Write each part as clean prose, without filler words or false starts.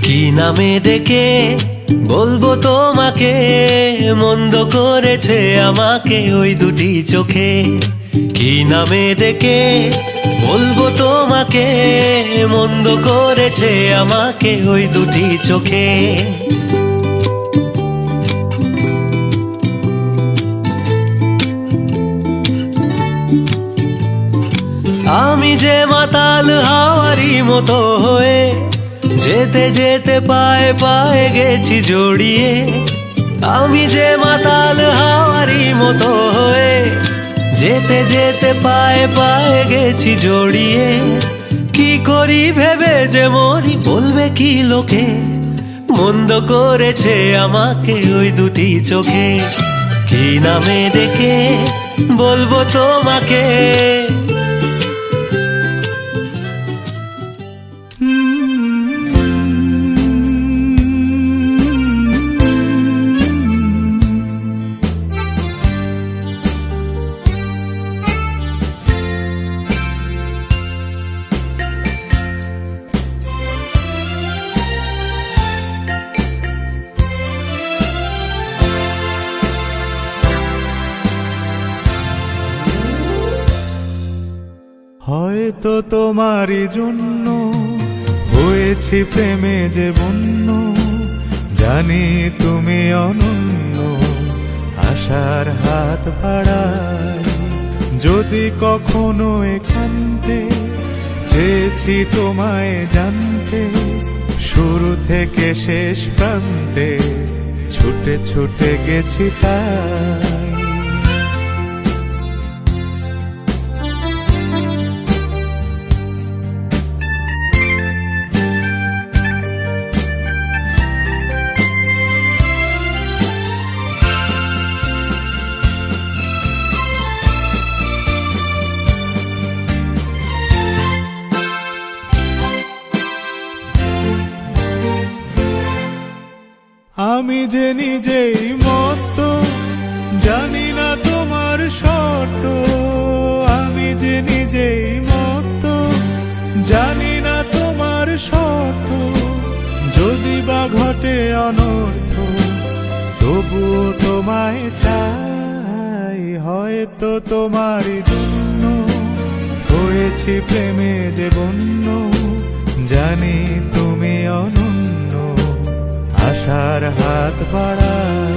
কি নামে ডেকে বলবো তোমাকে, মন্দ করেছে আমাকে ওই দুটি চোখে। কি নামে ডেকে বলবো তোমাকে, মন্দ করেছে আমাকে ওই দুটি চোখে। আমি যে মাতাল হাওয়ারি মতো হয়ে যেতে যেতে পায়ে পায়ে গেছি জড়িয়ে। আমি যে মাতাল হাওয়ারি মতো হয়ে যেতে যেতে পায়ে পায়ে গেছি জড়িয়ে। কি করি ভেবে যে মরি, বলবে কি লোকে, মন্দ করেছে আমাকে ওই দুটি চোখে। কি নামে ডেকে বলবো তোমাকে। হয়তো তোমারই জন্য হয়েছি প্রেমে যে বন্য, জানি তুমি অনন্য, আশার হাত বাড়াই। যদি কখনো একান্তে চেয়েছি তোমায় জানতে, শুরু থেকে শেষ প্রান্তে ছুটে ছুটে গেছি তাই। আমি যে নিজেই মত্ত, জানি না তোমার শর্ত। আমি যে নিজেই মত্ত, জানি না তোমার শর্ত। যদি বা ঘটে অনর্থ, তবুও তোমায় চাই। হয়তো তোমারই জন্য হয়েছি প্রেমে যে বন্য, জানি তুমি অনন্য, আশার হাত বাড়াই।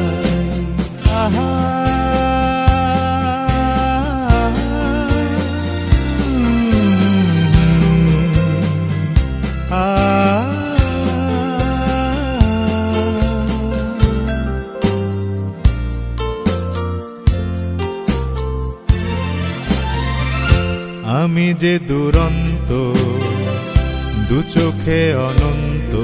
আহা আমি যে দুরন্ত, দু চোখে অনন্ত,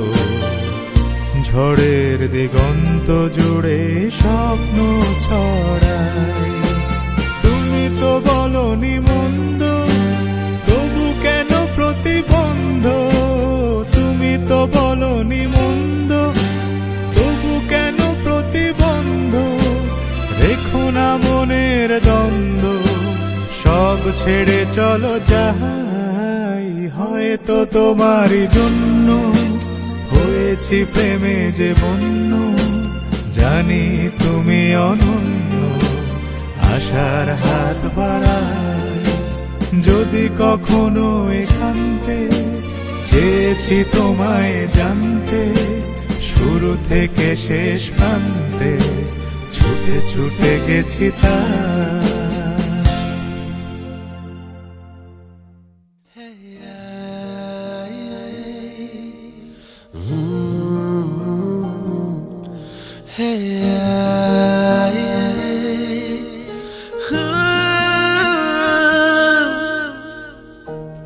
ঝড়ের দিগন্ত জুড়ে স্বপ্ন ছড়াই। তুমি তো বলনি মন্দ, তবু কেন প্রতিবন্ধ। তুমি তো বলনি মন্দ, তবু কেন প্রতিবন্ধ। রেখো না মনের দ্বন্দ্ব, সব ছেড়ে চলো যাই। হয়তো তোমারই জন্য হয়েছি প্রেমে যে বন্য, জানি তুমি অনন্য, আশার হাত বাড়াই। যদি কখনো একান্তে চেয়েছি তোমায় জানতে, শুরু থেকে শেষ প্রান্তে ছুটে ছুটে গেছি তাই।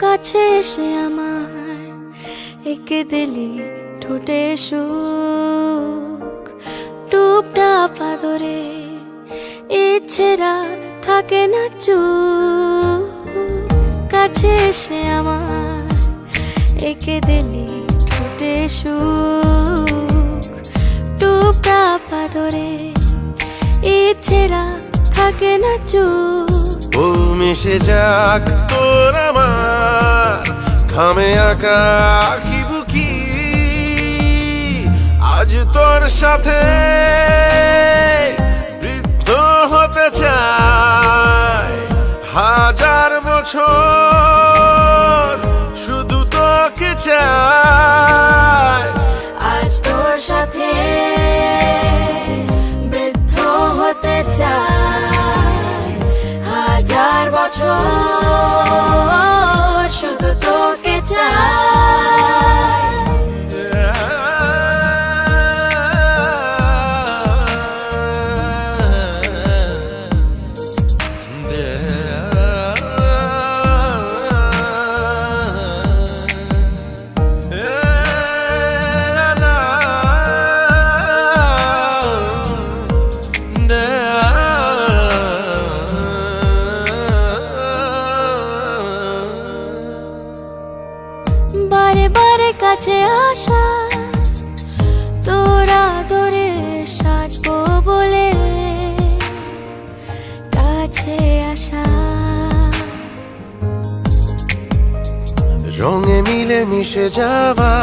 কাছে এসে আমার এঁকে দিলি ঠোঁটে সুখ, টুপটা পাদরে ইচ্ছেরা থাকে না চুপ। কাছে এসে আমার এঁকে দিলি ঠোঁটে সুখ, টুপটা পাদরে ইচ্ছেরা থাকে না চুপ। ও মিশে যাক তোর আমার ঘামে আঁকা আঁকি বুকি, আজ তোর সাথে বৃদ্ধ হতে চাই, হাজার বছর শুধু তোকে চাই। আজ তোর সাথে বৃদ্ধ হতে চাই, হাজার বছর শুধু তোকে চাই। বারে বারে কাছে আসা, তোরা ধরে সাজবো বলে কাছে আসা। রঙে মিলে মিশে যাওয়া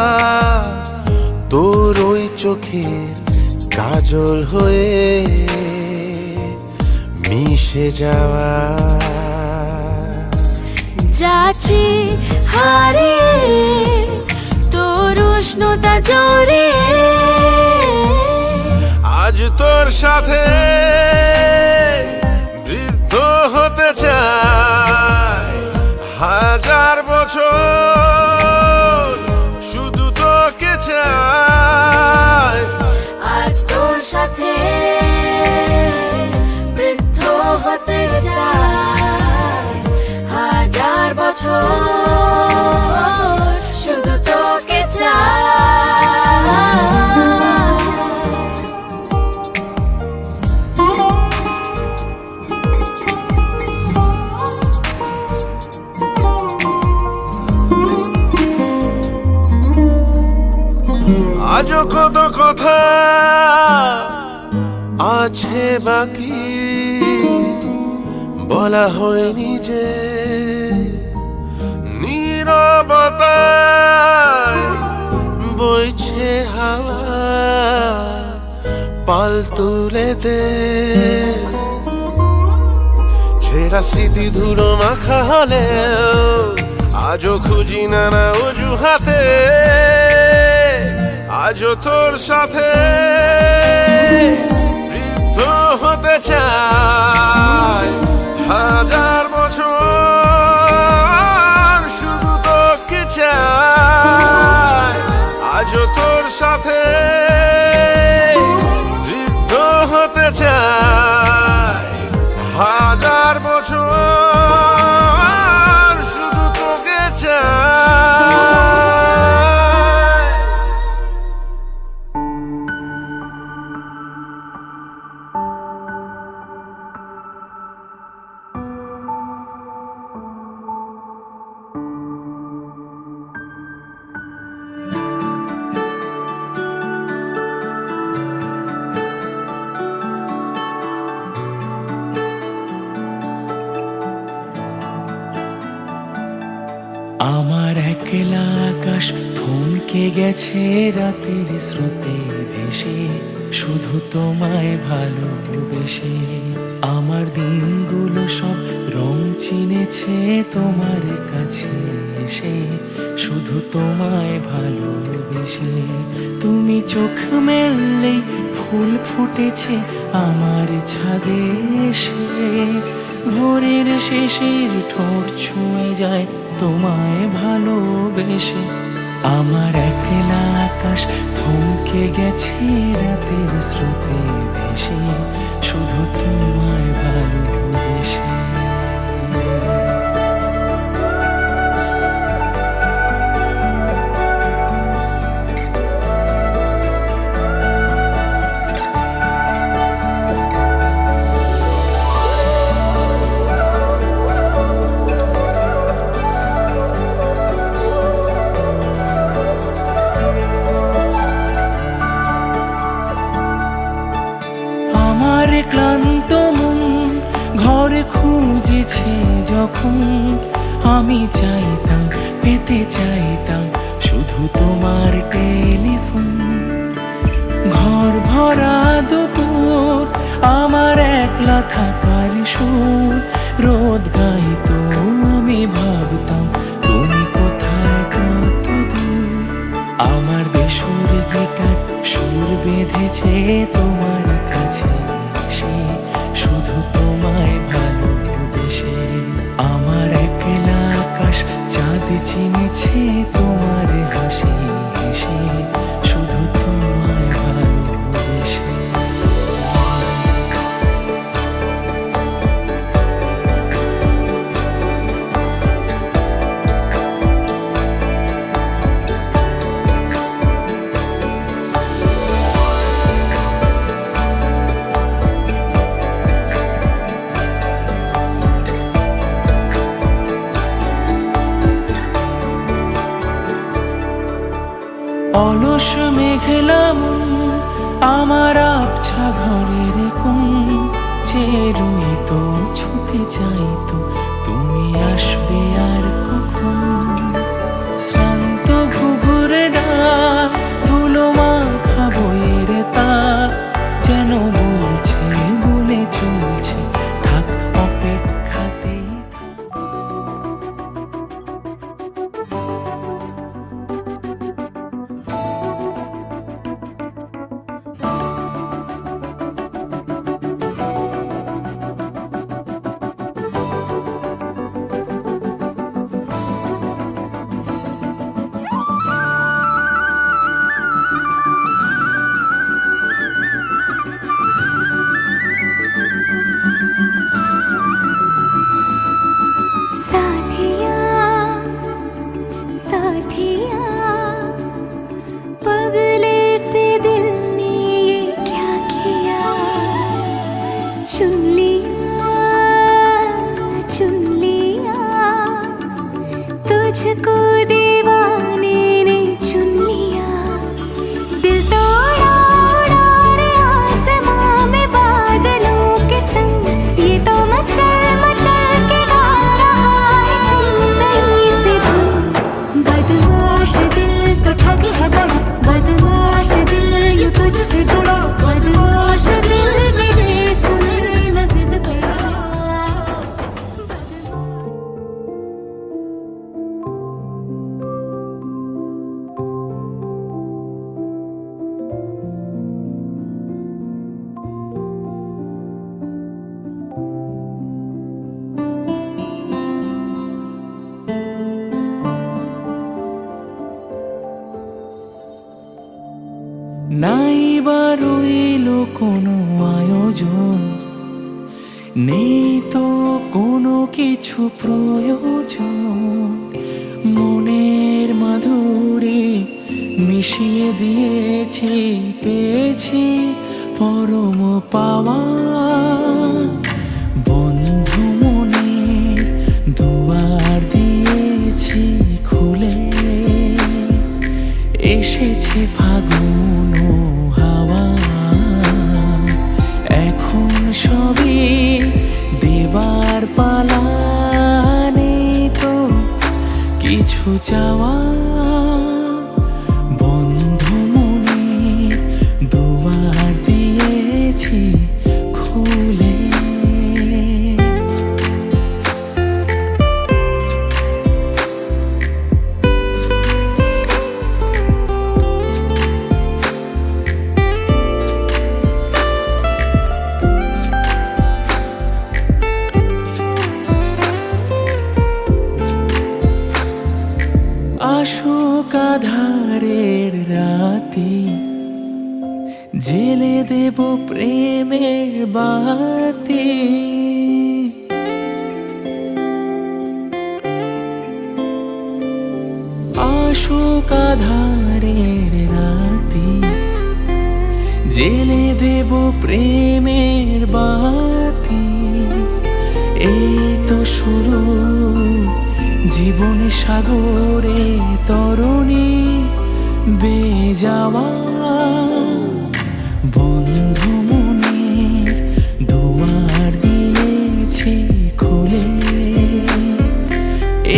তোর ওই চোখের কাজল হয়ে মিশে যাওয়া। যাচ্ছি হারিয়ে তোর উষ্ণতা জড়িয়ে, আজ তোর সাথে বৃদ্ধ হতে চাই, হাজার বছর শুধু তোকে চাই। আজ তোর সাথে বৃদ্ধ হতে চাই, হাজার বছর শুধু তোকে চাই। আজও কত কথা আছে বাকি, বলা হয়নি যে নীরবতায় বইছে হাওয়া, পাল তুলে দে। ছেঁড়া স্মৃতি ধুলো মাখা হলেও আজও খুঁজি নানা অজুহাতে, আজও তোর সাথে বৃদ্ধ হতে চাই, হাজার বছর শুধু তোকে চাই। আজও তোর সাথে বৃদ্ধ হতে চাই, হাজার বছর শুধু তোকে চাই। আমার একলা আকাশ থমকে গেছে রাতের স্রোতে ভেসে, শুধু তোমায় ভালোবেসে। আমার দিনগুলো সব রং চিনেছে তোমার কাছে এসে, শুধু তোমায় ভালোবেসে। তুমি চোখ মেললেই ফুল ফুটেছে আমার ছাদে এসে, ভোরের শেষের ঠোঁট ছুঁয়ে যায় তোমায় ভালোবেসে। আমার একলা আকাশ থমকে গেছে রাতের স্রোতে ভেসে, শুধু তোমায় ভালোবেসে। ক্লান্ত মন ঘরে খুঁজেছে যখন, আমি চাইতাম পেতে চাইতাম শুধু তোমার টেলিফোন। ঘর ভরা দুপুর আমার একলা থাকার সুর রোদ গাইতো আমি ভাবতাম তুমি কোথায় কত দূর আমার বেসুর গিটার সুর বেঁধেছে তোমার কাছে এসে শুধু তোমায় ভালোবেসে আমার একলা আকাশ চাঁদ চিনেছে তোমার হাসি হেসে শুধু তোমায় ভালোবেসে অলস মেঘলা মন আমার আবছা ঘরের কোণ চেয়ে রইতো ছুতে চাইতো তুমি আসবে আর কখন শ্রান্ত ঘুঘুরে ডাক ধুলো মাখা বইয়ের তাক যেন বলছে বলে চলছে থাক অপেক্ষাতেই থাক। साथिया साथिया पगले से दिल ने ये क्या किया चुन लिया तुझको दीवाने ने चुन लिया दिल तोड़ा उड़ा रे आसमां में बादलों के संग ये तो मचल मचल के गा रहा है सुंदरी सी धुन बदमाश दिल तो ठग है बड़ा बदमाश दिल यूं तुझसे जुड़ा बदमाश दिल मेरे सुने न जिद पे अड़ा। নাই বা রইল কোনো আয়োজন নেই তো কোনো কিছু প্রয়োজন মনের মাধুরী মিশিয়ে দিয়েছি পেয়েছি পরম পাওয়া বন্ধু মনের দুয়ার দিয়েছি খুলে এসেছে ফাগুন হাওয়া এখন সবই দেবার পালা নেই তো কিছু চাওয়া বন্ধু মনের দুয়ার দিয়েছি খুলে আসুক আধারের রাতে জেলে দেব প্রেমের বাতি আসুক আধারের রাতে জেলে দেব প্রেমের বাতি এই তো শুরু জীবনে সাগরে তরণী বেজাওয়া বন্ধু মনের দুয়ার দিয়েছে খুলে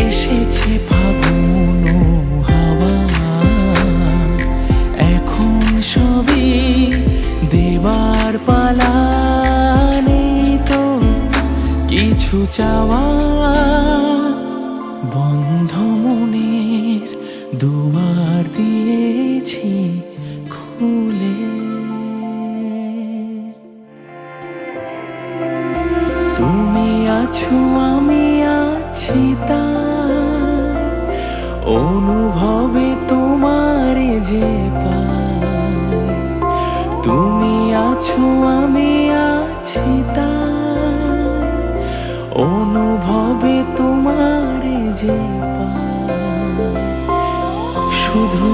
এসেছে ফাগুন হাওয়া এখন সবই কিছু চাওয়া বন্ধ মনের দুয়ার দিয়েছি খুলে। তুমি আছো আমি আছি তাই অনুভবে তোমারে যে পাই। তুমি আছো আমি আছি তাই অনুভবে তোমারে যে পাই। শুধু